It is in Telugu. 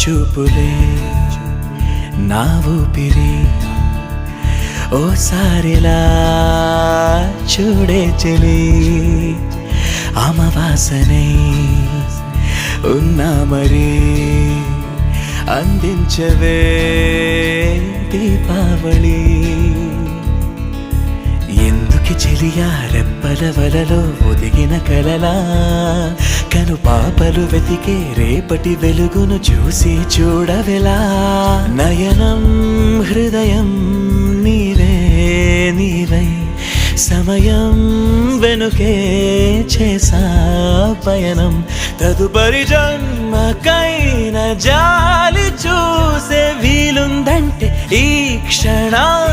చూపులే నా ఊపిరి ఓసారిలా చూడే చెలి అమవాసనై ఉన్నా మరి అందించవే దీపావళి ఎందుకి చెలియా రెప్పల వలలో ఒదిగిన కలలా కను పాపలు వెతికే రేపటి వెలుగును చూసి చూడవెలా నయనం హృదయం నీవే నీవై సమయం వెనుకే చేసా పయనం తదుపరి జన్మకైన జాలి చూసే వీలుందంటే ఈ క్షణం